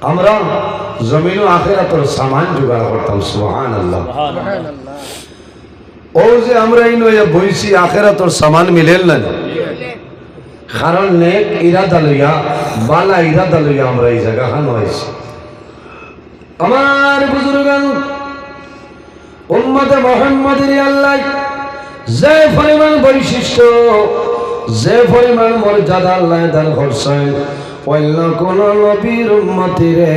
আমরা জমিন ও আখিরাতের সামান জোগাড় করতাম। সুবহানাল্লাহ। ও যে আমরা এই নয়া বইছি আখিরাতের সামান মিলেল না, কারণ নেক ইরাদা লইয়া বালা ইরাদা লইয়া আমরা এই জায়গা খান হয়েছি। আমার বুজুর্গান উম্মতে মুহাম্মাদের আল্লাহ যে পরিমাণ বৈশিষ্ট্য, যে পরিমাণ মর্যাদা আল্লাহ দান করছেন, অন্য কোন নবীর উম্মতিরে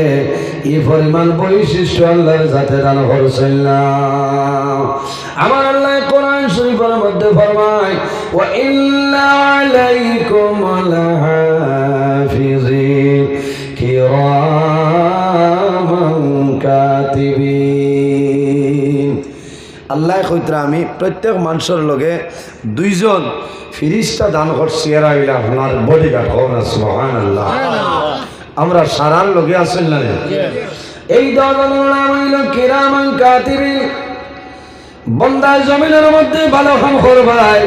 এই পরিমাণ বৈশিষ্ট্য আল্লাহর যাতে দান করছেন না। আমার আল্লাহ কোরআন শরীফের মধ্যে ফরমায়, ওয়া ইন্না আলাইকুম লাহাফিজিন কিরামান কাতিবিন। আল্লাহ কইতরা আমি প্রত্যেক মানুষের লগে দুইজন ফিরিস্তা দান করছি, এরা হইলে আপনার বডিগার্ড হও না। সুবহানাল্লাহ। আমরা সারার লগে আছেন না, এই দলের নাম হইল কিরামান কাতিবিন। বন্দা জমিনের মধ্যে ভালো কাম করবাই,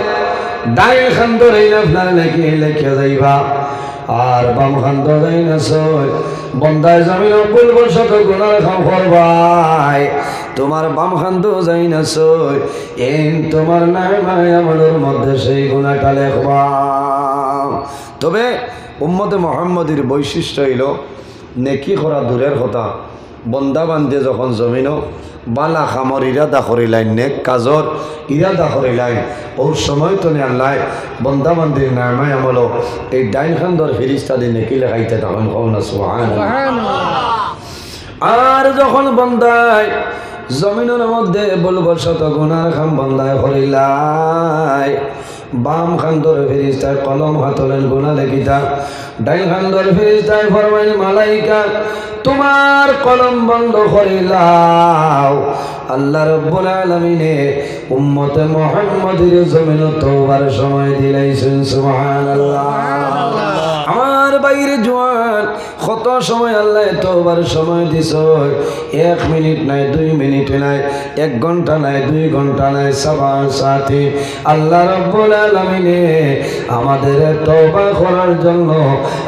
ডাইন খান ধরে আপনার নাকি লেখে যাইবা, আর বাম খান ধরে নাচয় বন্দায় জমিন ভুলবশত গুনার কাম করবাই, তোমার বাম খান তো যাই নাচয় এই তোমার নামায় আমলের মধ্যে সেই গুনাহটা লেখবা। তবে উম্মতে মুহাম্মদের বৈশিষ্ট্য হইল নেকি করা দূরের কথা, বন্দা বান্ধে যখন জমিনও বালা খামর ইরাদা করিলাইন, নেক কাজর ইরাদা করিলাইন, ওর সময় তো আল্লাহ বন্দা বান্ধির নামায় আমল এই ডাইন খান্দর ফিরিস্তা দিয়ে নেকি লেখাইতে তখন কও না সুবহানাল্লাহ। আর যখন বন্দায় জমিনের মধ্যে বলবশত গুনার খাম বন্দায় করিলাই, বাম খান্দর ফিরিস্তায় কলম হাতলেন গুনাহ লেখিতা, ডাইন খান্দর ফিরিস্তায় ফরমাইল মালাইকা তোমার কলম বন্ধ করিলাও। আল্লাহ রাব্বুল আলামিনে উম্মতে মুহাম্মাদের জমিন তওবার সময় দিলাইছেন। সুবহানাল্লাহ। আমার বাইরে জোয়ান কত সময় আল্লাহ তওবার সময় দিছ, 1 মিনিট নাই, 2 মিনিট নাই, 1 ঘন্টা নাই, 2 ঘন্টা নাই, সবার সাথে আল্লাহ রাব্বুল আলামিনে আমাদের তওবা করার জন্য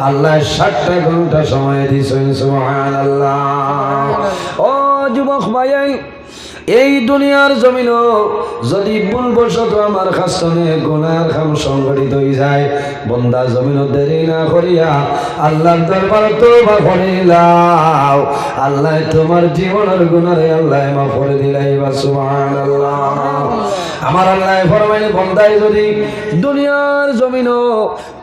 আল্লাহ 60টা ঘন্টা সময় দিছেন। সুবহানাল্লাহ। ও যুবক ভাই, এই দুনিয়ার জমিনও যদি ভুলবশত আমার কাছে গুনার কাম সংঘটিত হয়ে যায়, বন্দা জমিন দেরি না করিয়া আল্লাহর দরবারে তওবা করিলাও, আল্লাহ তোমার জীবনের গুনারে আল্লাহ মাফ করে দিলাইবা। সুবহানাল্লাহ। আমার আল্লাহ ফরমাইলে বন্দায় যদি দুনিয়ার জমিনও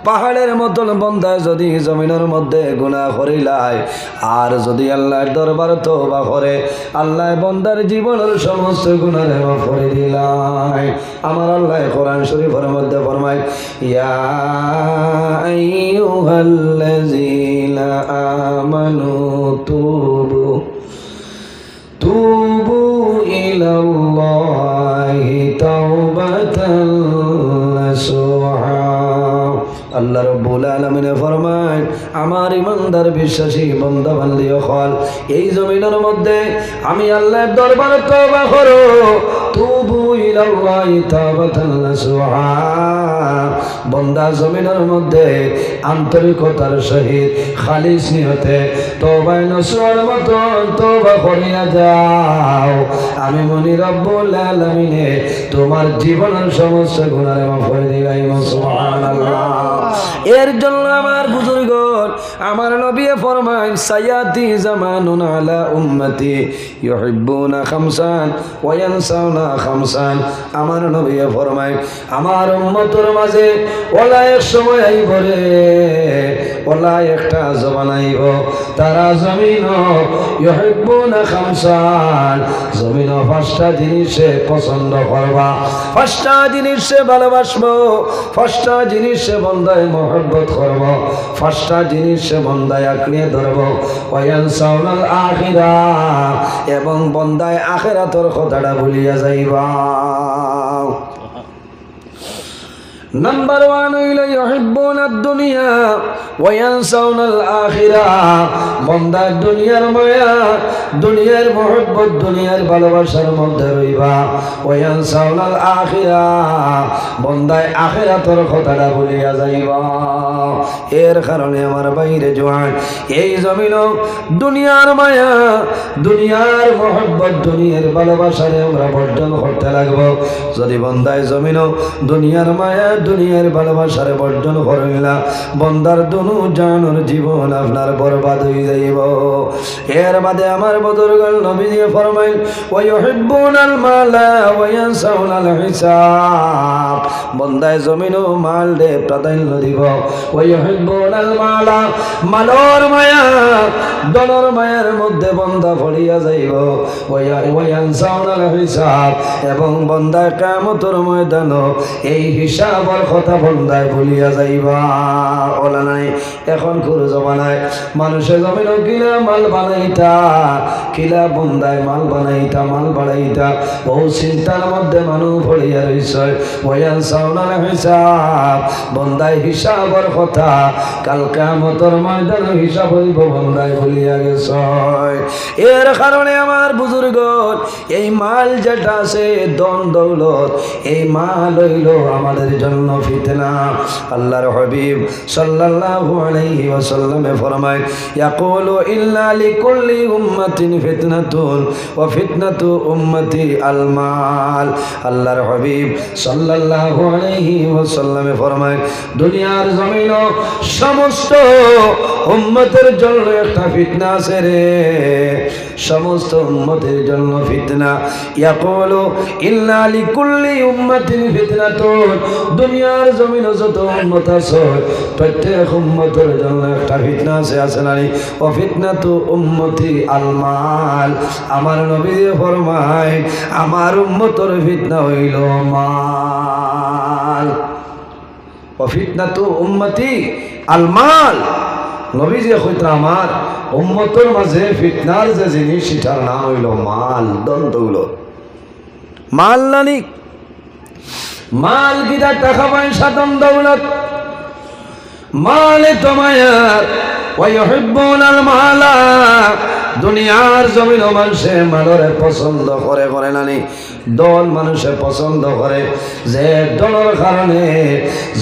পাহাড়ের মতন বন্দায় যদি জমিনের মধ্যে গুনাহ করিলাই, আর যদি আল্লাহর দরবারে তওবা করে আল্লাহ বন্দার জীবনের সমস্ত গুনাহে মাফ করে দিলাই। আমার আল্লাহ কোরআন শরীফের মধ্যে ফরমায়, ইয়া আইয়ুহাল্লাযীনা আমানু তুবু ইলাল্লাহি তাওবাতান নাসুহা। আল্লাহ রাব্বুল আলামিন ফরমায়, আমার ইমানদার বিশ্বাসী বান্দা বান্দি হল এই জমিনের মধ্যে আমি আল্লাহর দরবারে তওবা করো, তুবু ইলাল্লাহি তাওবাতান নাসুহা। বান্দা জমিনের মধ্যে আন্তরিকতার সহিত খালিস নিয়তে তওবা নসুহার মতো তওবা করিয়া যাও, আমি মনি রব্বুল আলামিনে তোমার জীবনের সমস্ত গুনাহ মাফ করে দিলাম। সুবহানাল্লাহ। এর জন্য আমার বুজুর্গণ আমার নবী ফরমান, সায়াতি জামানুন আলা উম্মতি ইউহিব্বুনা খামসান ওয়া ইয়ানসাউনা খামসান। আমার নবী ফরমায় আমার উম্মতের মাঝে ওলা এক সময় আইব রে, ওলা একটা জবান আইব, তারা জমিন ইউহিব্বুনা খামসান, জমিন 5টা জিনিসে পছন্দ করবা, 5টা জিনিসে ভালোবাসবো, 5টা জিনিসে বন্দায় মহব্বত করব, 5টা জিনিসে বন্দায় আঁকড়িয়ে ধরব, ওয়ায়ানসাউনাল আখিরা, এবং বন্দায় আখিরাতের কথাটা ভুলিয়া যাইবা। নাম্বার ওয়ান হইল ইউহিব্বুনা দুনিয়া ওয়া ইয়ানসাউনাল আখিরা। বান্দা দুনিয়ার মায়া, দুনিয়ার মহব্বত, দুনিয়ার ভালোবাসার মধ্যে রইবা। ওয়া ইয়ানসাউনাল আখিরা, বান্দায় আখিরাতের কথাটা ভুলিয়া যাইবা। এর কারণে আমার বাইরে জোয়ান, এই জমিন দুনিয়ার মায়া, দুনিয়ার মহব্বত, দুনিয়ার ভালোবাসারে আমরা বর্জন করতে লাগবো। যদি বান্দায় জমিন দুনিয়ার মায়া, দুনিয়ার ভালোবাসারে বর্জন করিলা, বন্দার দুনু জানুর জীবন আপনার বরবাদ হয়ে যাইব। এর বাদে আমার বুজুর্গল নবী দিয়ে ফরমাইল ওয়া ইউহিব্বুনাল মালা ওয়া ইয়ানসাউনাল হিসাব। বন্দায় জমিন মাল দে প্রাধান্য দিব। ওয়া ইউহিব্বুনাল মালা, মালর মায়া, দলর মায়ার মধ্যে বন্দা পড়িয়া যাইব। ওয়া ইয়ানসাউনাল হিসাব, এবং বন্দায় কিয়ামতের ময়দান এই হিসাবের কথা বন্দায় ভুলিয়া যাইবা। ওলা নাই এখন কোনো জমানায় মানুষের জমিন কিলা মাল বানাইতা, কিলা বন্দায় মাল বানাইতা, মাল বাড়াইতা, বহু চিন্তার মধ্যে মানুষ পড়িয়া রইছে। ওয়া ইয়ানসাউনাল হিসাব, বন্দায় হিসাবের কথা কাল কিয়ামতের ময়দান হিসাব হইব, বন্দায় ভুলিয়া গেছে। এর কারণে আমার বুজুর্গ এই মাল যেটা আছে ধন দৌলত, এই মাল হইল আমাদের জন্য ফিতনা। আল্লাহর হাবিব সাল্লাল্লাহু আলাইহি ওয়াসাল্লাম ফরমায় ইয়াকুলু ইল্লা লিকুল্লি উম্মাতিন ফিতনাতুন ওয়া ফিতনাতু উম্মতি আল মাল। আল্লাহর হাবিব সাল্লাল্লাহু আলাইহি ওয়াসাল্লাম ফরমায় দুনিয়ার জমিন সমস্ত উম্মতের জন্য একটা ফিতনা আছে রে, সমস্ত উম্মতের জন্য ফিতনা। ইয়াকুলু ইল্লা লিকুল্লি উম্মাতিন ফিতনাতুন, দুনিয়ার জমিনে যত উম্মত আছে প্রত্যেক উম্মতের জন্য একটা ফিতনা আছে, আছে না? ও ফিতনাতু উম্মতি আল মাল। আমার নবী ফরমায় আমার উম্মতের ফিতনা হইল মাল। ও ফিতনাতু উম্মতি আল মাল। নবী যে কইতা আমার উম্মতের মাঝে ফিতনার যে জিনিস সেটার নাম হইল মাল, দন্তগুলো মাল। নানি মাল কিটা টাকা পয়সা, ধন দৌলত, মালে তোমায়ার। ওয়া ইউহিব্বুনাল মালা, দুনিয়ার জমিন মানুষে মালরে পছন্দ করে, করে নানি দল মানুষে পছন্দ করে, যে দলের কারণে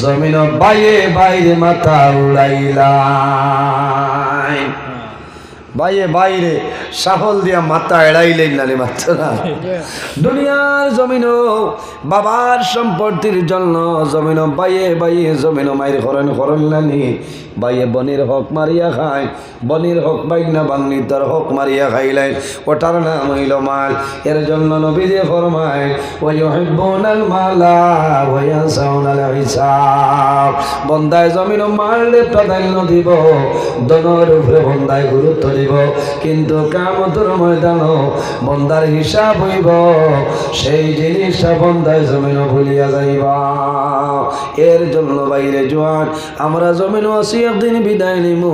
জমিন বাইরে বাইরে মাথা উড়াইলাই, বাইরে বাইরে সাহল দিয়া মাথা এড়াইলেন নানি মাত্র না। দুনিয়ার জমিন বাবার সম্পত্তির জন্য জমিন বাইয়ে বাইয়ে জমিন মায়ের হরণ হরণ নানি, বাইয়ে বনির হক মারিয়া খায়, বনির হক বাইনা বাংনি তার হক মারিয়া খাইলেন, ওটার নাম হইল মাল। এর জন্য নবী দিয়ে ফরমায় ওয়া ইউহিব্বুনাল মালা ওয়া ইয়ানসাউনাল হিসাব। বন্দায় জমিন মালরে প্রাধান্য দিব, দনের উপরে বন্দায় গুরুত্ব দিব, কিন্তু কিয়ামতের ময়দান বন্দার হিসাব হইব, সেই জিনিসটা বন্দায় জমিন ভুলিয়া যাইবা। এর জন্য বাইরে জোয়ান আমরা জমিন আছি, একদিন বিদায় নিমু,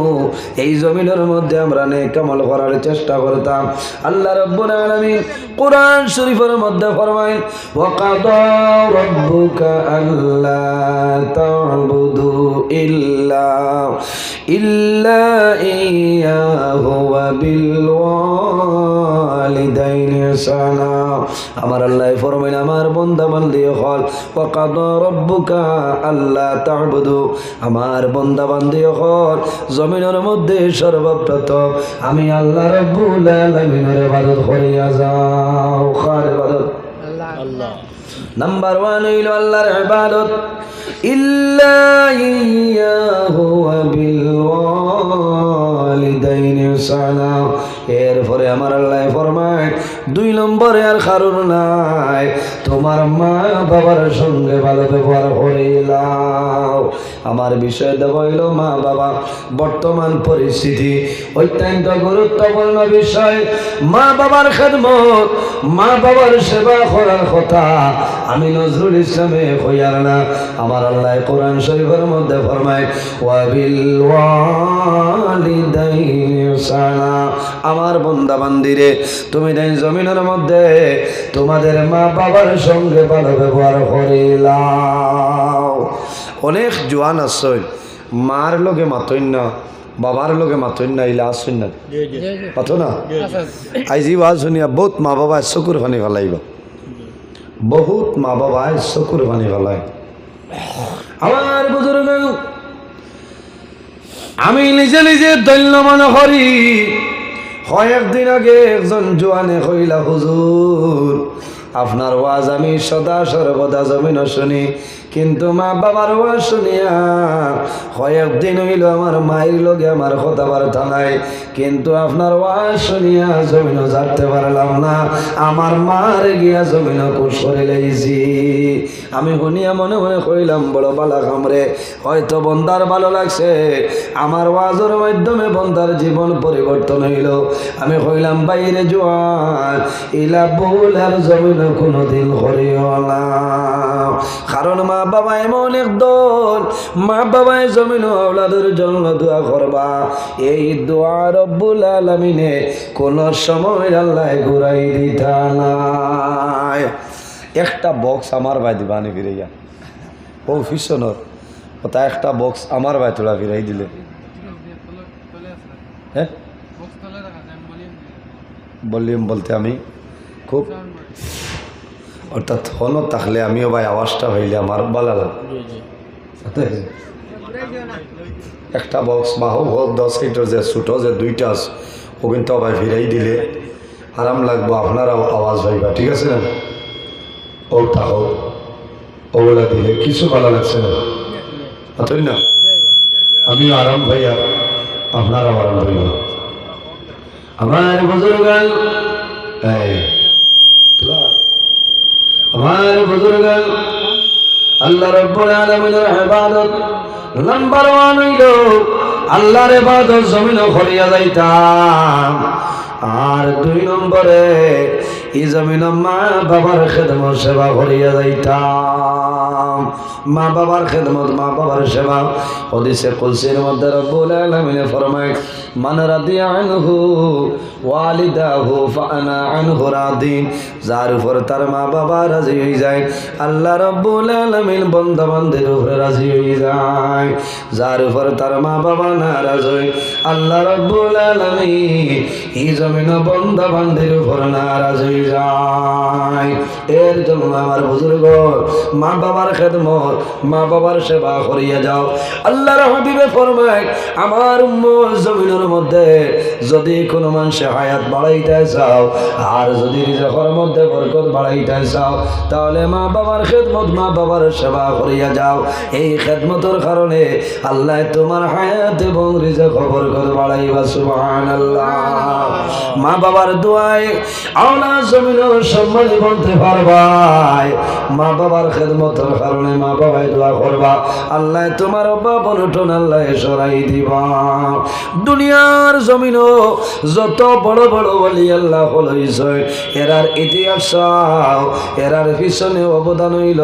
এই জমিনের মধ্যে আমরা নেক আমল করার চেষ্টা করতাম। আল্লাহ রাব্বুল আলামিন কোরআন শরীফের মধ্যে ফরমায় ওয়া কাদা রাব্বুকা আল্লা তা'বুদু ইল্লা ইয়াহু ওয়া বিল ওয়ালিদাইনি ইহসানা। আমার আল্লাহ ফরমায় আমার বান্দা বান্দি হল ওয়া কাদা রাব্বুকা আল্লা তা'বুদু, আমার বান্দা বান্দি হল জমিনের মধ্যে সর্বপ্রথম আমি আল্লাহ রাব্বুল আলামিনের ইবাদত করিয়া যাও। কার ইবাদত? আল্লাহ। নাম্বার 1 হইল আল্লাহর ইবাদত, ইল্লা ইয়াহু ওয়া বিল ওয়ালিদাইনি ইহসানা। এরপরে আমার আল্লাহ ফরমায় 2 নম্বরে আর কারণ নাই, তোমার মা বাবার সঙ্গে ভালো ব্যবহার করিলাও। আমার বিষয় দেব হইল মা বাবা। বর্তমান পরিস্থিতি অত্যন্ত গুরুত্বপূর্ণ বিষয়, মা বাবার খেদমত, মা বাবার সেবা করার কথা আমি নজরুল ইসলামে কইয়ার না, আমার আমার আল্লাহ কোরআন শরীফের মধ্যে ফরমায় ওয়া বিল ওয়ালিদাইনি ইহসানা। আমার বান্দা বান্দিরে তুমি দেন জমিনের মধ্যে তোমাদের মা বাবার সঙ্গে ভালো ব্যবহার করিলাও। অনেক জোয়ান আছে মার লগে মাতই না বাবার লগে মাতই না ইলা আসুন না পাতো না আইজি ওয়াজ শুনিয়া বহুত মা বাবা চকুর পানি ফেলাইব, বহুত মা বাবা চকুর পানি ফেলায়। আমার বুজুর্গ আমি নিজে নিজে দৈন্য মনে করি। কয়েকদিন আগে একজন জোয়ানে কইলা হুজুর আপনার ওয়াজ আমি সদা সর্বদা জমিন শুনি, কিন্তু মা বাবার ওয়াজ শুনিয়া কয়েকদিন হইল আমার মায়ের লগে আমার কথাবার্তা নাই, কিন্তু আপনার ওয়াজ শুনিয়া জমিনও যাতে পারলাম না, আমার মার গিয়া জমিনও কুশ করে লেগেছি। আমি শুনিয়া মনে মনে কইলাম বড় বালা কামরে, হয়তো বন্দার ভালো লাগছে, আমার ওয়াজের মাধ্যমে বন্দার জীবন পরিবর্তন হইল। আমি কইলাম বাইরে জোয়ান ইলা ভুল আর জমিন কোনোদিন করিও না, কারণ মা বাবা এমন একদল, মা বাবাই জমিন আওলাদের জন্য দোয়া করবা, এই দোয়া রব্বুল আলামিনে কোন সময় আল্লাহ ঘুরাই দিতা নাই। একটা বক্স আমার ভাই দিবা আনি ফিরাইয়া ও ফিশনর ওটা একটা বক্স আমার ভাই তোলা ফিরাই দিলে, হ্যাঁ ভলিউম বলতে আমি খুব অর্থাৎ হনো থাকলে আমিও ভাই আওয়াজটা হইলে আমার ভালো লাগে। একটা বক্স বা হোক 10 লিটার যে ছোটো যে দুইটা ও কিন্তু ভাই ফিরাই দিলে আরাম লাগবো, আপনার আওয়াজ হইবা, ঠিক আছে না? ওটা হোক ওগুলা দিলে কিছু ভালো লাগছে না, তাই না? আমিও আরাম ভাইয়া আপনার আরাম হইব। আমার বুজুর্গ আমার বুজুর্গ আল্লাহ রাব্বুল আলামিনের ইবাদত নাম্বার 1 হইল আল্লাহর ইবাদত জমিন করিয়া যাইতাম, আর 2 নম্বরে এই জমিন মা বাবার খেদমত সেবা করিয়া যাইতাম। মা বাবার খেদমত মা বাবার সেবা হাদিসে কুদসির মধ্যে রব্বুল আলামিন ফরমায় মান রাদিয়া আনহু ওয়ালিদাহু ফাআনা আনহু রাদিন, যার উপর তার মা বাবা রাজি হয়ে যায় আল্লাহ রব্বুল আলামিন বান্দা বান্দির উপরে রাজি হয়ে যায়, যার উপর তার মা বাবা নারাজ হয় আল্লাহ রব্বুল আলামিন এই জমিন বান্দা বান্দির উপর নারাজ হয়ে যায়। এর জন্য আমার বুজুর্গ মা বাবার খেদমত মা বাবার সেবা করিয়া যাও। আল্লাহর হাবিবে ফরমায় আমার উম্মত জমিনের মধ্যে যদি কোনো মানুষে হায়াত বাড়াইতে চাও আর যদি রিজকের মধ্যে বরকত বাড়াইতে চাও তাহলে মা বাবার খেদমত মা বাবার সেবা করিয়া যাও। এই খেদমতের কারণে আল্লাহ তোমার হায়াত এবং রিজক বরকত বাড়াইবা, সুবহানাল্লাহ। মা বাবার দোয়ায় আওলা জমিনের সম্মান বলতে পারবাই, মা বাবার খেদমতের কারণে মা বাবাই দোয়া করবা, আল্লাহ তোমার বাপ অনুঠন আল্লাহ সরাই দিবা। দুনিয়ার জমিনও যত বড় বড় ওলি আল্লাহ হইছে এরার ইতিহাস এরার পিছনে অবদান হইল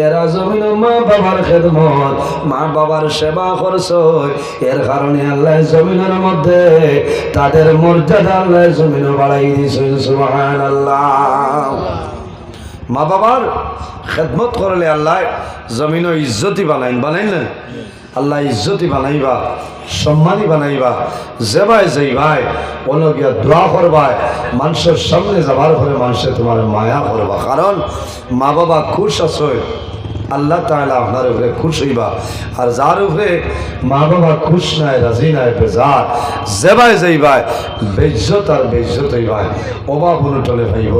এরা জমিন মা বাবার খেদমত মা বাবার সেবা করছ, এর কারণে আল্লাহ জমিনের মধ্যে তাদের মর্যাদা আল্লাহ জমিন বাড়াই দিয়েছে, সুবহানাল্লাহ। মা বাবার খেদমত করলে আল্লাহ জমিনও ইজ্জতি বানাইন না, আল্লাহ ইজ্জতি বানাইবা সম্মানী বানাইবা, যেবাই যাইবাই অনগিয়া দোয়া করবাই, মানুষের সামনে যাবার পরে মানুষের তোমার মায়া করবা, কারণ মা বাবা খুশ আছে আল্লাহ তাআলা আপনার উপরে খুশ হইবা, আর যার উপরে মা বাবা খুশ নাই রাজি নাই বেজার যেবাই যাইবাই বেইজ্জত আর বেইজ্জত হইবাই, অভাব অনুটলে ভাইব,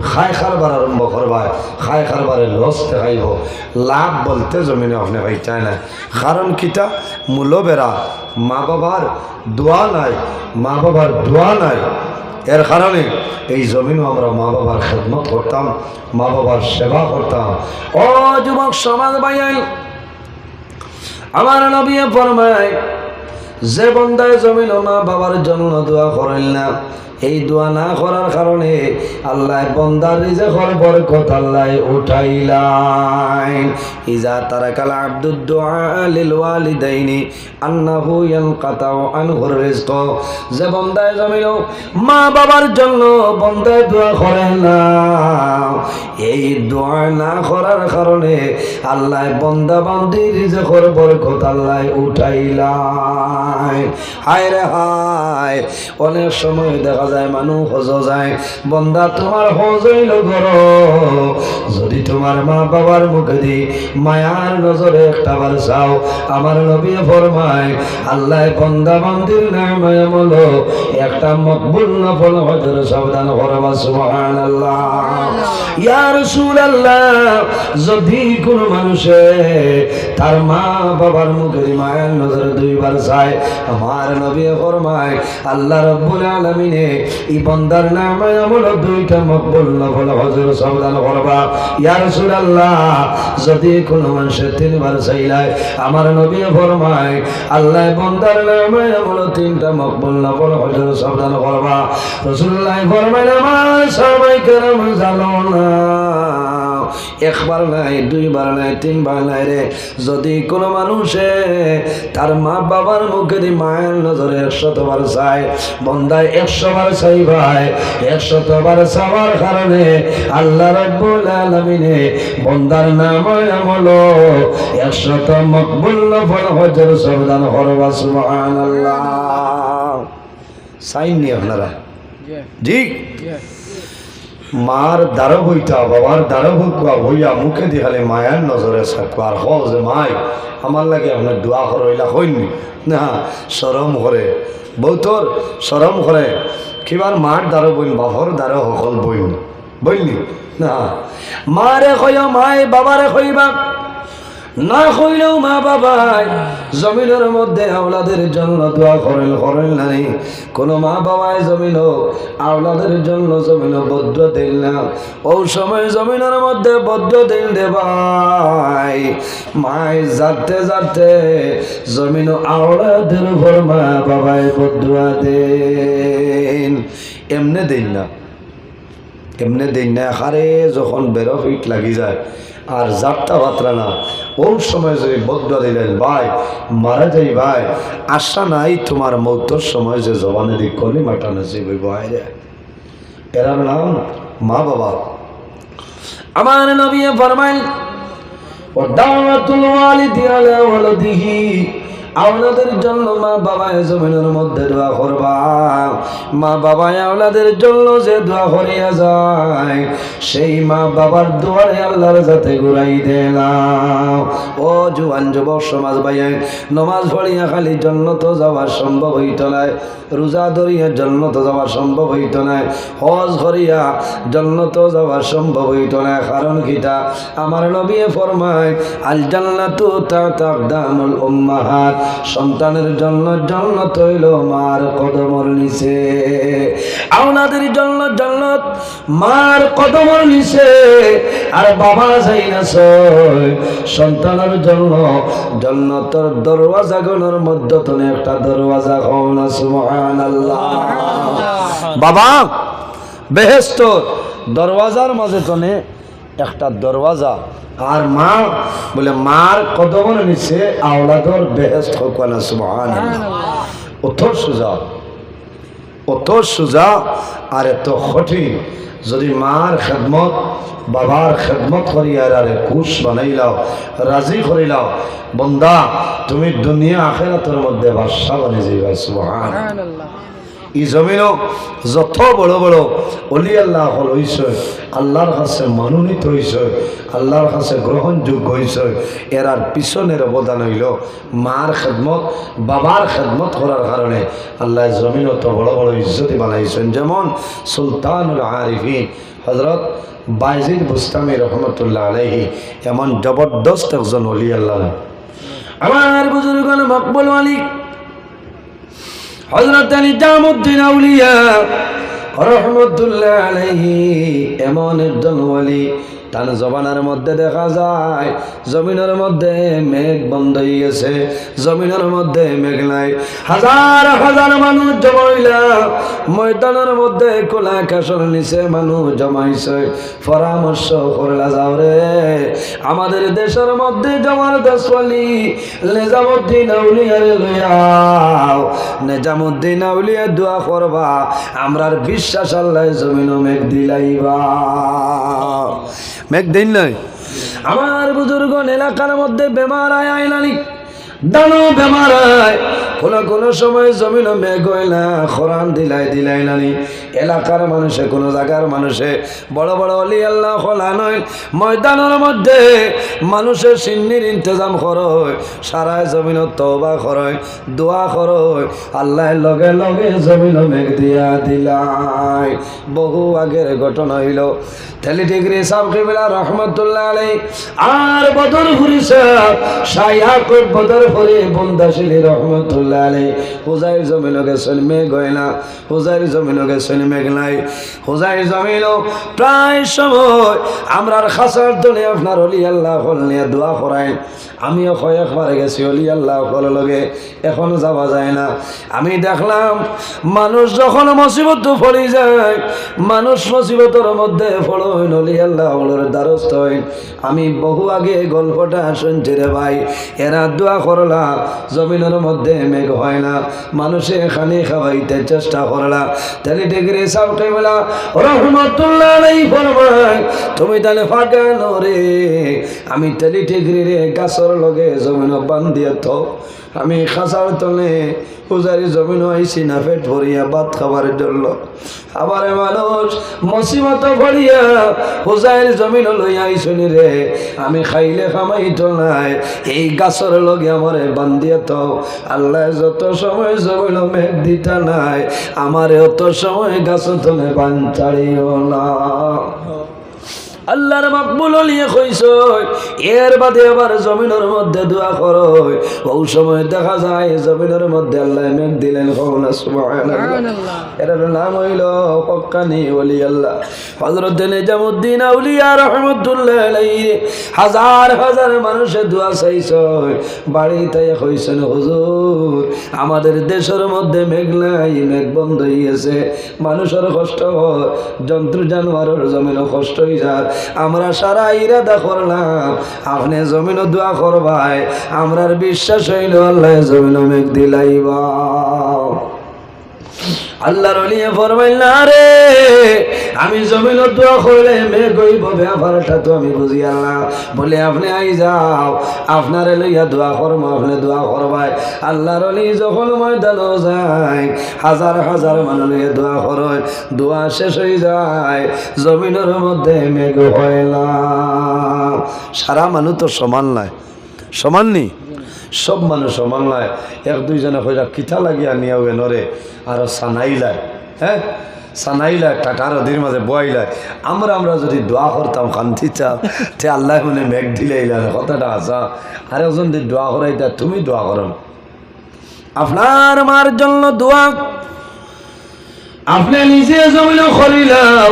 খাই খারবার আরম্ভ করবাই, খাই খারবারে লস দেখাইব, লাভ বলতে জমিনে আপনি ভাইটাই নাই, কারণ কিতা মূল বেড়া মা বাবার দোয়া নাই, মা বাবার দোয়া নাই, এর কারণে এই জমিনও আমরা মা বাবার খেদমত করতাম, মা বাবার সেবা করতাম। ও যুবক সমাজ ভাইয়াই, আমার নবী ফরমায় যে বন্দায় জমিন মা বাবার জন্য দোয়া করেন না, এই দোয়া না করার কারণে আল্লাহ বন্দার রিজেকের বরকত আল্লাহ উঠাইলেন। ইজা তারাকাল আব্দুদ দুআ লিল ওয়ালিদাইনি আন্নাহু ইয়ানকাতাউ আনহুর রিজক, যে বন্দায় জমিন মা বাবার জন্য বন্দায় দোয়া করে না, এই দোয়া না করার কারণে আল্লাহ বন্দা বান্দির রিজেকের বরকত আল্লাহ উঠাইলেন। হায় রে হায়, অনেক সময় দেখা যায় মানুষ হজ যায়, বন্দা তোমার হজ হইল করো, যদি তোমার মা বাবার মুখে দি মায়ার নজরে একটা বার চাও, আমার নবী ফরমায় আল্লাহ বন্দা বান্দির নামে বলো একটা মকবুল নফল হজের সাবধান করবা। সুবহানাল্লাহ। ইয়া রাসূলুল্লাহ, যদি কোন মানুষে তার মা বাবার মুখে মায়ার নজরে দুইবার চায়, আমার নবী ফরমায় আল্লাহ রাব্বুল আলামিনে এই বান্দার নামে আমল দুইটা মকবুল নফল হজের সাবধান করবা। ইয়া রাসূলুল্লাহ, যদি কোন মানুষ তিনবার চাইলায়, আমার নবী ফরমায় আল্লাহ বান্দার নামে আমল তিনটা মকবুল নফল হজের সাবধান করবা। রাসূলুল্লাহ ফরমায় আমার সাহাবায়ে কেরাম জানো না, একবার নাই, দুইবার নাই, তিনবার নাই রে, যদি কোন মানুষে তার মা বাবার মুখে দিয়ে মায়ের নজরে 100 বার চায়, বন্দায় 100 বার চাই ভাই, 100 বার চাওয়ার কারণে আল্লাহ রাব্বুল আলামিনে বন্দার নামে আমল 100 মকবুল নফল হজের সাবধান করবা। সুবহানাল্লাহ। সাইন নি আপনারা ঠিক মার দ্বারা বইটা বাবার দ্বারা বইয়া বইয়া মুখে দেখালে মায়ার নজরে সাকবার হল যে মাই আমার লাগে আপনার দোয়া করইলা হইনি না, শরম করে বৌতর শরম করে কিবার মার দ্বারা বইন বাবার দ্বারা সকল বইন বইনি না, মারে কইও মাই বাবারে কইবা না কইলেও মা বাবাই জমিনের মধ্যে আওলাদের জন্য দোয়া করেন নাই। কোন মা বাবাই জমিন আওলাদের জন্য জমিন বদ্ধ দেন না, ও সময় জমিনের মধ্যে বদ্ধ দেন দে ভাই, মাই যাতে যাতে জমিন আওলাদের উপর মা বাবাই বদ্ধুয়া দেন, এমনে দেন না, এমনে দেন না। হারে যখন বেরো ফিট লাগি যায় আর যাত্রা বাত্রা না, ওই সময় যদি বদুয়া দিলেন ভাই মারা যাই ভাই, আশা নাই তোমার মৌতর সময় যে জবানে দিক কলিমাটা নসিব হইব। এরার নাম মা বাবা। আমার নবী ফরমাইল ও দাওয়াতুল ওয়ালিদি আলা ওয়ালাদিহি, আওলাদের জন্য মা বাবা জমিনের মধ্যে দোয়া করবা। মা বাবা আওলাদের জন্য যে দোয়া করিয়া যায়, সেই মা বাবার দোয়ারে আল্লাহর যাতে ঘুরাই দেলাম। ও জুয়ান যুবক সমাজ ভাইয়া, নমাজ পড়িয়া খালি জান্নাত যাওয়া সম্ভব হইত না, রোজা ধরিয়া জান্নাত যাওয়া সম্ভব হইত না, হজ করিয়া জান্নাত যাওয়া সম্ভব হইত না। কারণ কিটা আমার নবী ফরমায় আল জান্নাতু তাহতা আকদামুল উম্মাহাত, সন্তানের জন্য জান্নাত হইল মার কদমের নিচে, আওলাদের জন্য জান্নাত মার কদমের নিচে। আর বাবা যাই না সন্তানের জন্য জান্নাতের দরওয়াজা গুলোর মধ্যে তো একটা দরওয়াজা হও না। সুবহানাল্লাহ। বাবা বেহেশতের দরওয়াজার মাঝে তো একটা দরওয়াজা, আর মা বলে মার কদমের নিচে আওলাদর বেহেশত হোক না। সুবহানাল্লাহ। অত সোজা, অত সোজা আর এত কঠিন। যদি মার খেদমত বাবার খেদমত করিয়া আরে খুশ বানাইলাও, রাজি করিলাও, বন্দা তুমি দুনিয়া আখিরাতের মধ্যে বাদশা বনে যাইবা। সুবহানাল্লাহ। এই জমিনও যত বড় বড় অলি আল্লাহ হল হইছে, আল্লাহর কাছে মনোনীত হইছে, আল্লাহর কাছে গ্রহণযোগ্য হইছে, এরার পিছনের অবদান হইল মার খেদমত বাবার খেদমত করার কারণে আল্লাহ জমিনও তো বড় বড় ইজ্জতি বানাইছেন। যেমন সুলতানুল আরিফিন হযরত বায়জিদ বুস্তামি রহমতুল্লাহ আলাইহি এমন জবরদস্ত একজন অলি আল্লাহ। আমার বুজুর্গ মকবুল মালিক হযরত নিজামউদ্দিন আউলিয়া রহমতুল্লাহ আলাইহি এমন একজন ওলি, তার জবানের মধ্যে দেখা যায় জমিনের মধ্যে মেঘ বন্ধ হয়ে গেছে, জমিনের মধ্যে মেঘ নাই। হাজার হাজার মানুষ জমাইলা ময়দানের মধ্যে খোলা আকাশের নিচে মানুষ জমাইছে। পরামর্শ করলা যাও রে আমাদের দেশের মধ্যে জমার দশওয়ালি নিজামুদ্দিন আউলিয়ারে লইয়াও, নিজামুদ্দিন আউলিয়া দোয়া করবা আমরার বিশ্বাস আল্লাহ জমিন মেঘ দিলাইবা। মেঘ দিন নাই। আমার বুজুর্গ এলাকার মধ্যে বেমার আয় আইলানি দানো বেমার আয়, কোনো সময় জমিন মেঘ হয় না, খরান দিলাই নানি। এলাকার মানুষে কোনো জায়গার মানুষে বড় বড় অলি আল্লাহ খোলা নয়, ময়দানের মধ্যে মানুষের সিন্নির ইন্তজাম করয়, সারায় জমিন তওবা করয়, দোয়া করয়, আল্লাহ লগে লগে জমিন মেঘ দিয়া দিলাই। বহু আগের ঘটনা হইল তেলি ডিগ্রি সাহেব কিবলা রহমতুল্লাহ আলাই আর বদরপুরি সাহেব শাইখ বদরপুরি বন্দাশিলী রহমতুল্লাহ আলাই হুজাইর জমিন গেছেন মেঘ হয় না, হুজাইর জমিন গেছেন মেঘ নাই। হুজাইর জমিন প্রায় সময় আমরার খাসার দলে আপনার অলি আল্লাহ হল নিয়ে দোয়া করায়। আমিও কয়েকবার গেছি অলি আল্লাহ হল লগে, এখন যাওয়া যায় না। আমি দেখলাম মানুষ যখন মুসিবত পড়ে যায়, মানুষ মুসিবতের মধ্যে পড়েন অলি আল্লাহ হলের দ্বারস্থ হয়। আমি বহু আগে গল্পটা শুনছি রে ভাই, এরা দোয়া করলা জমিনের মধ্যে মেঘ হয় না, মানুষে খানি খাওয়াইতে চেষ্টা করলা। তাহলে ডিগ্রি সাহেব কিবলা রহমতুল্লাহ আলাইহি ফরমায় তুমি তাহলে ফাঁকা রে, আমি তেলি ডিগ্রি রে গাছর লগে জমিন বান্ধিয়া তো আমি খাসার তলে পূজারি জমিন আইসি না পেট ভরিয়া ভাত খাবার জন্য। আবার মানুষ মুসিবত ভরিয়া পূজারির জমিন লইয়া আইসনি রে, আমি খাইলে খামাইতো নাই, এই গাছর লগে আমারে বান্ধিয়া তো। আল্লাহ যত সময় জমিন মেঘ দিতা নাই, আমারে অত সময় গাছ তলে বান ছাড়িও না। আল্লাহর মাকবুল লিয়ে কইছ এর বাদে আবার জমিনের মধ্যে দোয়া করো, ওই সময় দেখা যায় জমিনের মধ্যে আল্লাহ মেঘ দিলেন। সুবহানাল্লাহ। এর নাম হইল হক্কানি ওলি আল্লাহ হযরত নিজামুদ্দিন আউলিয়া রাহমাতুল্লাহ আলাইহি। হাজার হাজার মানুষের দোয়া চাইছ, বাড়িতে কইছেন হুজুর আমাদের দেশের মধ্যে মেঘ নাই, মেঘ বন্ধ হয়ে গেছে, মানুষের কষ্ট হয়, জন্তু জানোয়ারের জমিনও কষ্ট হয়ে যায়। আমরা সারা ইরাদা করলাম আপনি জমিন দোয়া করবাই, আমরার বিশ্বাস হইল আল্লাহ জমিন মেঘ দিলাইবা। আল্লাহর ওলি ফরমাইল না রে আমি জমিন দোয়া করলে মেঘ হইব, ব্যাপারটা তো আমি বুঝি আল্লাহ। বলে আপনি আই যাও আপনারে লইয়া দোয়া করবো, আপনি দোয়া করবাই। আল্লাহর ওলি যখন ময়দানও যায় হাজার হাজার মানুষ লইয়া দোয়া করেন, দোয়া শেষ হয়ে যায় জমিনের মধ্যে মেঘ হয় না। সারা মানুষ তো সমান নাই, সমান নি, সব মানুষ সমান নয়। এক দুইজনে কইরা কিঠা লাগিয়া নিয়াও নরে আর সানাইলায়, হ্যাঁ সানাইলায় টাটার ওদের মাঝে বয়াইলায়। আমরা যদি দোয়া করতাম শান্তি চাও তে আল্লাহ মানে মেঘ দিলাইলা কথাটা আসা। আর একজন যদি দোয়া করাইতা তুমি দোয়া করো আপনার মার জন্য দোয়া আপনি নিজে জমিন করিলাও,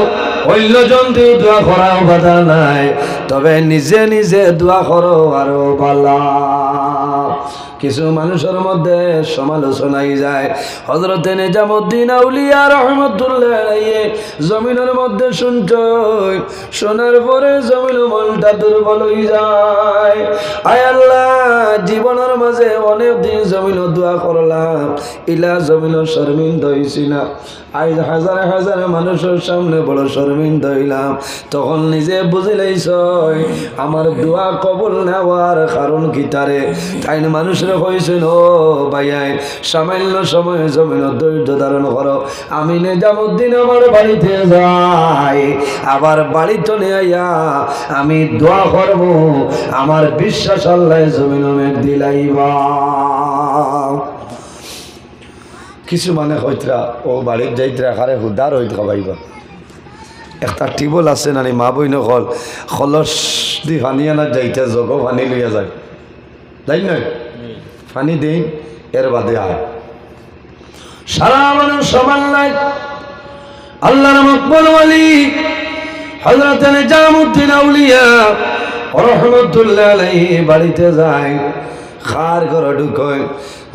অন্যজন দিয়ে দোয়া করাও বাধা নাই, তবে নিজে নিজে দোয়া করো আরো ভালো। কিছু মানুষের মধ্যে সমালোচনাই যায়। হযরত নিজামুদ্দিন আউলিয়া রাহমাতুল্লাহ আলাইহি জমিনের মধ্যে শুনছই, শোনার পরে জমিন মনটা দুর্বল হয়ে যায়। আয় আল্লাহ জীবনের মাঝে অনেক দিন জমিন দোয়া করলাম, ইলা জমিন শর্মিন্দা হইছি না, আজ হাজার হাজার মানুষের সামনে বড় শর্মিন্দা হইলাম। তখন নিজে বুঝিলাইছ আমার দোয়া কবুল নেওয়ার কারণ কি তারে। তাই মানুষের কইছেন ও ভাইয়াই সামান্য সময় জমিন ধৈর্য ধারণ করো, আমি নিজামুদ্দিন আমার বাড়িতে যাই, আবার বাড়িতে নিয়ে আইয়া আমি দোয়া করব, আমার বিশ্বাস আল্লাহ জমিন মেঘ দিলাইবা। কিছু মানে হইতরা ও বাড়ির যাইতরা খারে হুদার হইত খাবাইবা। একটা টিবল আছে নানি মা বইন কল খলস দি পানি আনা যাইতে জগ পানি লইয়া যায়, তাই না পানি দিই এর বাদে আয়। সারা মানুষ সমান নাই। আল্লাহর মকবুল ওয়ালি হযরত নিজামউদ্দিন আউলিয়া রহমতুল্লাহ আলাইহি বাড়িতে যায়, খার ঘর ঢুকয়,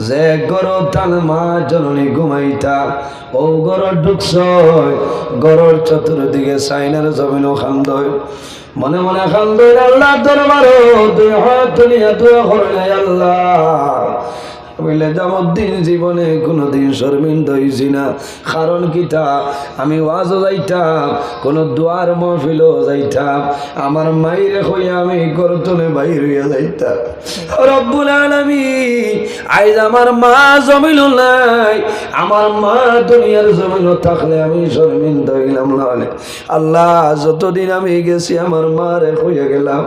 যে ঘর তার মা জননী ঘুমাইতা ও ঘর ঢুকছ, ঘরের চতুর্দিকে সাইনার জমিন খান্দয়, মনে মনে খান্দয় আল্লাহ দরবারও দুই হাত তুলিয়া দোয়া করে, আল্লাহ আমি নিজামউদ্দিন জীবনে কোনোদিন শর্মিন্দা হইছি না। কারণ কিতা, আমি ওয়াজও যাইতাম, কোনো দুয়ার মহফিলও যাইতাম, আমার মাইরে হইয়া আমি গর্তনে বাইর হইয়া যাইতাম। রব্বুল আলামিন আইজ আমার মা জমিনও নাই, আমার মা দুনিয়ার জমিনও থাকলে আমি শর্মিন্দা হইলাম না। আল্লাহ যতদিন আমি গেছি আমার মারে হইয়া গেলাম,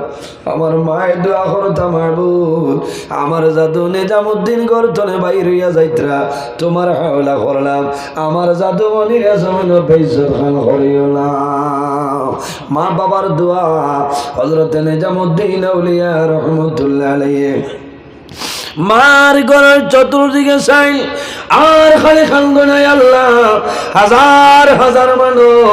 আমার মায়ের দোয়া করতাম, মাহবুব আমার জাদু নিজামউদ্দিন গর্তনে বাইর হইয়া যাইতরা, তোমার হাওলা করলাম, আমার জাদু মনির জমিন বেইজ্জত খান করিও না। মা বাবার দোয়া হযরত নিজামউদ্দিন আউলিয়া রহমতুল্লাহ আলাইহি মার ঘরের চতুর্দিকে চাই আর খালি খান্দনায় আল্লাহ, হাজার হাজার মানুষ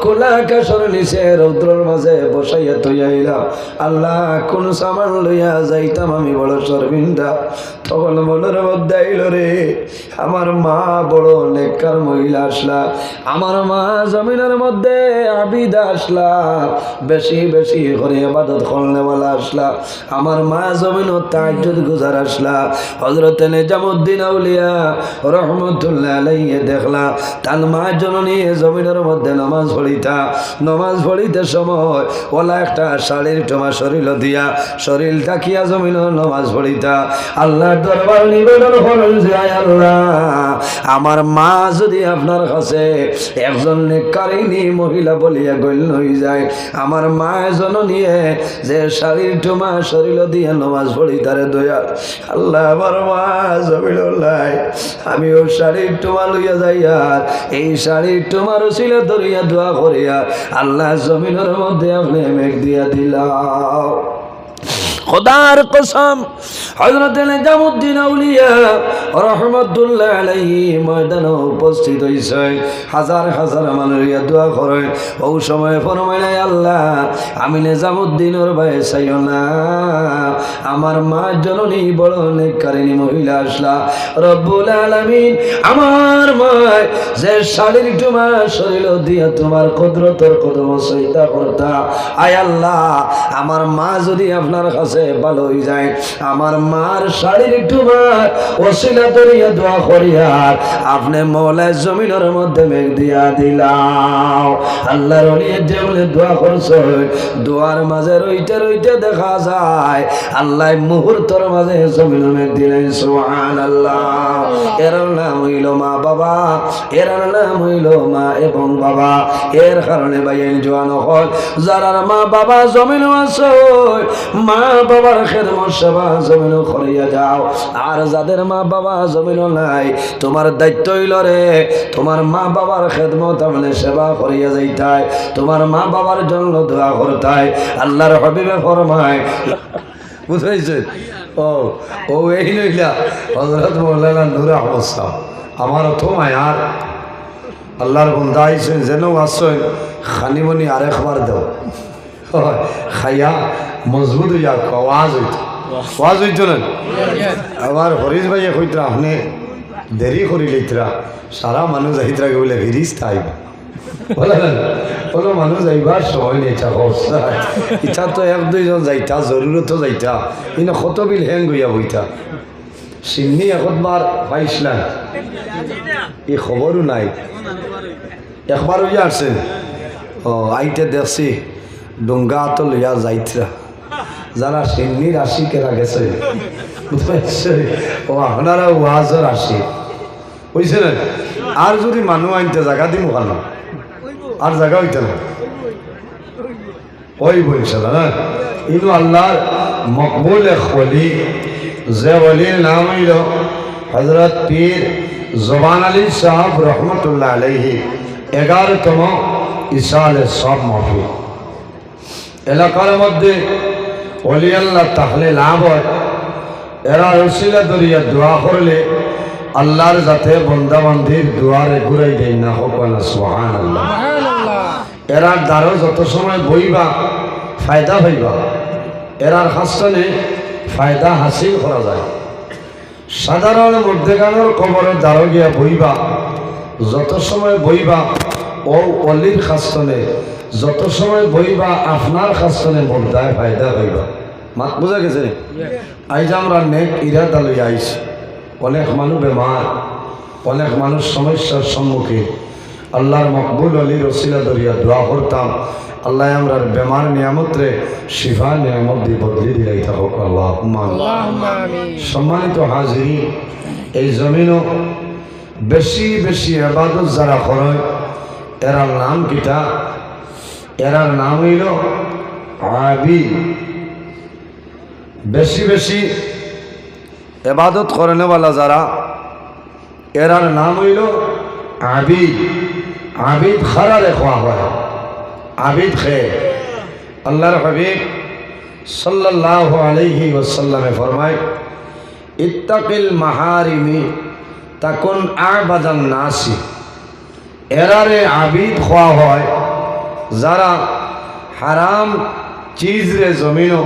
খোলা আকাশের নিচে রৌদ্রের মাঝে বসাইয়া তৈয়াইলাম, আল্লাহ কোন সামান লইয়া যাইতাম আমি বড় শর্মিন্দা। তখন মনের মধ্যে আইল রে, আমার মা বড় নেককার মহিলা আসলা, আমার মা জমিনের মধ্যে আবিদা আসলা, বেশি বেশি করে ইবাদত করনেওয়ালা আসলা, আমার মা জমিন তাহাজ্জুদ গুজার আসলা। হযরত নিজামউদ্দিন আউলিয়া রহমতুল্লাহ আলাইহি দেখলা তার মা জননী জমিনের মধ্যে নামাজ পড়িতা, নামাজ পড়িতে সময় ওলা একটা শাড়ির টোমা শরীর দিয়া শরীর তাকিয়া জমিন নামাজ পড়িতা। আল্লাহ দরবার নিবেদন করেন যে আল্লাহ, আমার মা যদি আপনার কাছে একজন নেককারিনী মহিলা বলিয়া গণ্য হয়ে যায়, আমার মা জননী যে শাড়ির টোমা শরীর দিয়া নামাজ পড়িতারে দয়া, আল্লাহ আমার মা জমিন নাই, আমি ও শাড়ির টোমা লইয়া যাইয়া এই শাড়ির টোমার ছিলে ধরিয়া দোয়া করিয়া আল্লাহ জমিনের মধ্যে আপনি মেঘ দিয়া দিলাও। খোদার কসম হযরত নিজামউদ্দিন আউলিয়া রহমতুল্লাহ আলাইহি ময়দানে উপস্থিত হইছে, হাজার হাজার মানুষ দোয়া করে। ও সময় ফরমাইলেন, আল্লাহ আমি নিজামউদ্দিনের ভাই চাইও না, আমার মা জননী বড় নেককারিনী মহিলা আসলা, রব্বুল আলামিন আমার মা যে শাড়ির টোমা শরীর দিয়া তোমার কুদরতের কদম সজদা করতা, আয় আল্লাহ আমার মা যদি আপনার কাছে ভালো হয়ে যায়, আমার মার শাড়ির টোমার ওসিলা করিয়া দোয়া করিয়া আপনি মওলা জমিনের মধ্যে মেঘ দিয়া দিলাও। আল্লাহর ওলি যেমন দোয়া করছে, দোয়ার মাঝে রইতে রইতে দেখা যায় আল্লাহ মুহূর্তের মাঝে জমিন মেঘ দিলেন। সুবহানাল্লাহ। এর নাম হইল মা বাবা, এর নাম হইল মা এবং বাবা। এর কারণে ভাইয়ের জোয়ান হল যারা মা বাবা জমিন আছে, মা বাবার খেদমত সেবা জমিন করিয়া যাও। আর যাদের মা বাবা জমিন নাই, তোমার দায়িত্ব হইল রে তোমার মা বাবার খেদমত আমলে সেবা করিয়া যাইতাই, তোমার মা বাবার জন্য দোয়া করতাই। আল্লাহর হাবিবে ফরমায়, বুঝাইছে ও ও এই নইলা হযরত মাওলানা নূর আহমদ সাহেব আমার তো মায়ার আল্লাহর বন্দা আইছেন, যেন আসছেন খানিমনি আরেকবার দাও খাইয়া মজবুত হইয়া আওয়াজ হইত, আওয়াজ হইত না। আমার হরিশ ভাইয়া কইতরা আপনি দেরি করি লইতরা, সারা মানুষ আহিতরা বলে ফিরিস তাই কোনো মানুষ যাইবার সময় নেই, ইচ্ছা তো এক দুইজন যাইতা জরুরত যাইতা, কিন্তু কত বিল হ্যাং গইয়া বইতা সিন্নি একবার পাইছিলাম, এই খবরও নাই, একবার হইয়া আসছেন ও আইতে দেখছি ডোঙ্গা তো লইয়া যাইতরা, যারা সিন্নির আশিকেরা গেছে ও আপনারা ওয়াজের আশিক বুঝছে না। আর যদি মানুষ আনতে জায়গা দিব কেন, আর জায়গা হইতে না ওই বলছে না। ইনু আল্লাহর মকবুল এক ওলি, যে ওলির নাম হইল হযরত পীর জবান আলী সাহেব রহমতুল্লাহ আলাইহি। 11তম ইসালে সব মাহফিল এলাকার মধ্যে ওলি আল্লাহ তাহলে লাভ হয়, এরা রসিলা দরিয়া দোয়া করলে আল্লাহর যাতে বন্দাবান্ধির দুয়ারে ঘুরাই দেয় না, হোক না সুবহানাল্লাহ। এরার দ্বারও যত সময় বইবা ফায়দা হইবা, এরার হাসনে ফায়দা হাসিল করা যায়। সাধারণ মধ্যেখানোর কবরের দ্বারও গিয়া বইবা, যত সময় বইবা ও অলির খাস্তনে, যত সময় বইবা আপনার খাস্তনে মর্দায় ফায়দা হইবা। মাত বোঝা গেছে? আইজ আমরা নেক ইরাদা লইয়া আইছি। অনেক মানুষ বেমার, অনেক মানুষ সমস্যার সম্মুখীন। আল্লাহর মকবুল অলির রসিলা দরিয়া দোয়া করতাম, আল্লাহ আমরার বেমার নিয়ামতরে শিফা নিয়ামত দিয়ে বদলি দিলাই থাকুক আল্লাহ। সম্মানিত হাজির, এই জমিনও বেশি বেশি আবাদত যারা করে এরার নাম কিতা? এরার নাম হইল আবিদ। বেশি বেশি এবাদত করেনেওয়ালা যারা, এরার নাম হইল আবিদ। আবিদ খারারে খোয়া হয়, আবিদ খে। আল্লাহর হাবিব সাল্লাল্লাহু আলাইহি ওয়াসাল্লামে ফরমায়, ইত্তাকিল মাহারিমি তাকুন আবাদান নাসি। এরারে আবিদ খোয়া হয় যারা হারাম চিজরে জমিনও,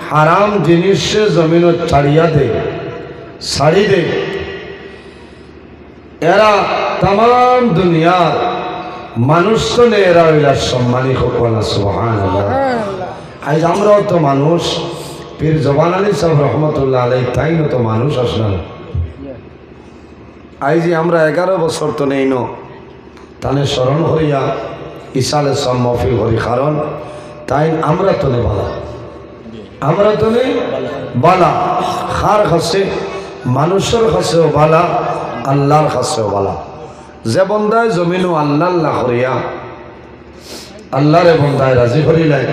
হারাম জিনিসে জমিনও ছাড়িয়া দে, ছাড়ি দে। এরা তাম দুনিয়ার মানুষ তো নেই, এরা হইলা সম্মানী হকনা। সুবহানাল্লাহ। আজ আমরাও তো মানুষ, পীর জবান আলী সাহেব রহমতুল্লাহ আলাই তাইও তো মানুষ আসলাম। আজ আমরা 11 বছর তো নেই ন, তানে স্মরণ করিয়া ইসালে সব মহফিল করি, কারণ তাই আমরা তো নেই বালা, আমরা তো নেই বালা। খার খাসে মানুষের কাছেও বালা, আল্লাহর কাছেও বালা। যে বন্দায় জমিনও আল্লাহ আল্লাহ করিয়া আল্লাহরে বন্দায় রাজি করিলাই,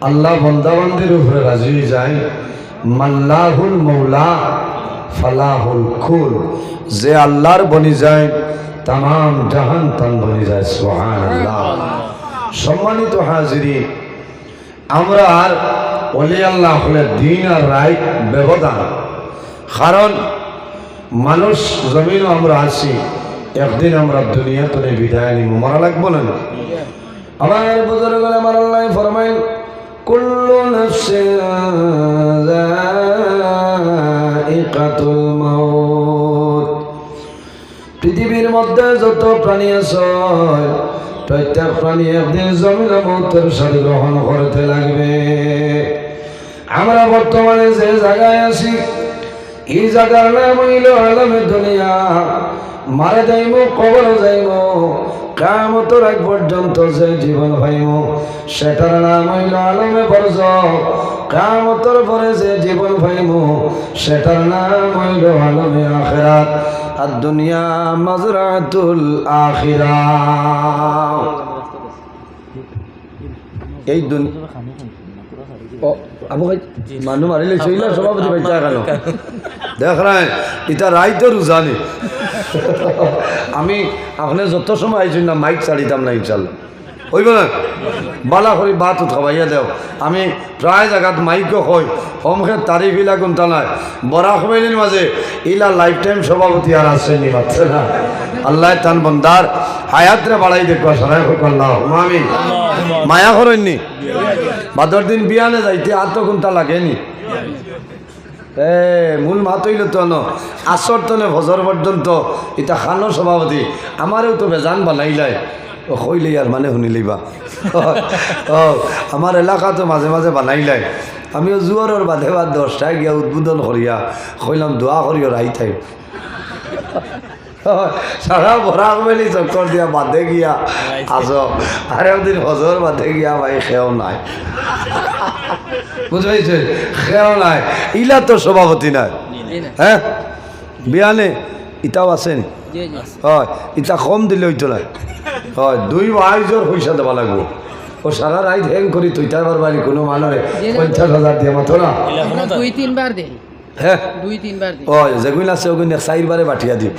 আল্লাহ বন্দাবন্দির উপরে রাজি হয়ে যায়। মাল্লাহুল মৌলা ফালাহুল কুল। যে আল্লাহর বনি যায় তাম জাহান তান বনি যায়। সুবহানাল্লাহ। সম্মানিত হাজিরিন, আমরা আর ওলি আল্লাহ হলে দিন আর রায় ব্যবধান। কারণ মানুষ জমিনও আমরা আছি, একদিন আমরা দুনিয়া তো বিদায় নিব, মরা লাগবো না? আমার বুজুর্গ আমার আল্লাহ ফরমাইন, কুল্লু নাফসিন যায়িকাতুল মাউত। পৃথিবীর মধ্যে যত প্রাণী আছে প্রত্যেক প্রাণী একদিন জমিনে মৌতের সাথে গ্রহণ করতে লাগবে। আমরা বর্তমানে যে জায়গায় আছি, এই জায়গার নাম হইল আলমে দুনিয়া। মারা যাইব, কবর যাইব, কিয়ামতের আগ পর্যন্ত যে জীবন পাইব সেটার নাম হইল আলমে বরজখ। কিয়ামতের পরে যে জীবন পাইব সেটার নাম হইল আলমে আখিরাত। আর দুনিয়া মাজরাতুল আখিরাহ। এই দুনিয়া আবু ভাই মানুষ মারিলে চইলা সভাপতি ভাই কেন দেখ রায় এটা রায় তো রুজানি। আমি আপনি যত সময় আইছি না মাইক ছাড়িতাম না, ইনশাল্লাহ হইব না? বালা করি বাত খাবাইয়া দেও। আমি প্রায় জায়গাত মাইকও কই, হমখে তারিফ ইলা কোনটা নাই। বরা খবাইলের মাঝে ইলা লাইফ টাইম সভাপতি আর আসেনি, পাচ্ছে না। আল্লাহ তান বন্দার হায়াতরে বাড়াই দেখো, সারাই হোক আল্লাহ আমিন। মায়া করেননি বাদর দিন বিয়ানে যাইতে আর তো কোনটা লাগেনি। মূল মাত হইল তো আসর তনে ভজর পর্যন্ত এটা খানো সভাপতি। আমারও তো বেজান বানাইলাই ও কইলে আর মানে শুনিলিবা। আমার এলাকা তো মাঝে মাঝে বানাইলাই। আমিও জুয়ারের বাদে বাদ 10টায় গিয়া উদ্বোধন করিয়া কইলাম দোয়া করিও রাই থাই। সারা ভরা মেলি চক্কর দিয়া বাদে গিয়া আস, আর একদিন হজর বাদে গিয়া ভাই খেও নাই, বুঝাইছে? খেও নাই, ইলা তো সভাপতি নাই। হ্যাঁ বিয়ানে ইটাও আছেন, হয় ইটা কম দিলে হইতো না। হয় 2 ভাইজোর পয়সা দেওয়া লাগবো। ও সারা রাত হ্যাং করি তুই তার বাড়ি কোনো মানুষে 50,000 দিয়ে মাত্র না 2-3 বার দেয়। হ্যাঁ 2-3 বার দেয়। ও যেগুলো আছে ওগুলো 4 বারে পাঠিয়ে দিই।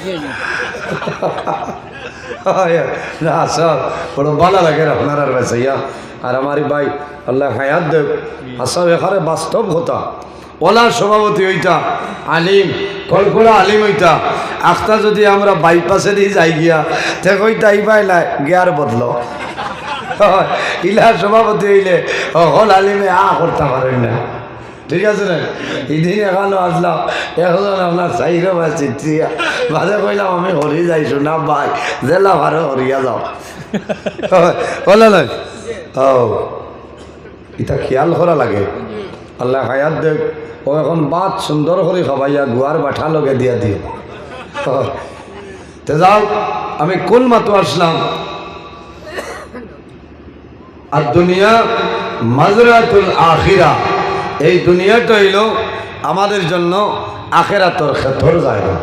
না সব বড় ভালো লাগে আপনার আর বেসাইয়া। আর আমার ভাই আল্লাহ হায়াত দেব, আসব এখানে বাস্তব কথা। ওলা সভাপতি হইতা আলিম, কলকলা আলিম হইতা। আখতা যদি আমরা বাইপাসে দিয়ে যাই গিয়া তে কইতা ইবাইলা গিয়ার বদল ইলার সভাপতি হইলে হল আলিমে করতে পারেন না, ঠিক আছে না? এদিন এখানে আসলাম, এখন আপনার চাইরো বা চিঠিয়া বাদে কইলাম আমি হরি যাইছো না ভাই, জেলা ভারে হরিয়া যাও, বলে না? ও এটা খেয়াল করা লাগে। আল্লাহ হায়াত দেখ, ও এখন বাত সুন্দর করে খাবাইয়া গুয়ার বাঠা লগে দিয়া দিও। তে যাও, আমি কোন মাতো আসলাম। আর দুনিয়া মাজরাতুল আখিরা, এই দুনিয়াটা হইল আমাদের জন্য আখেরাতর ক্ষেত্র জায়গা।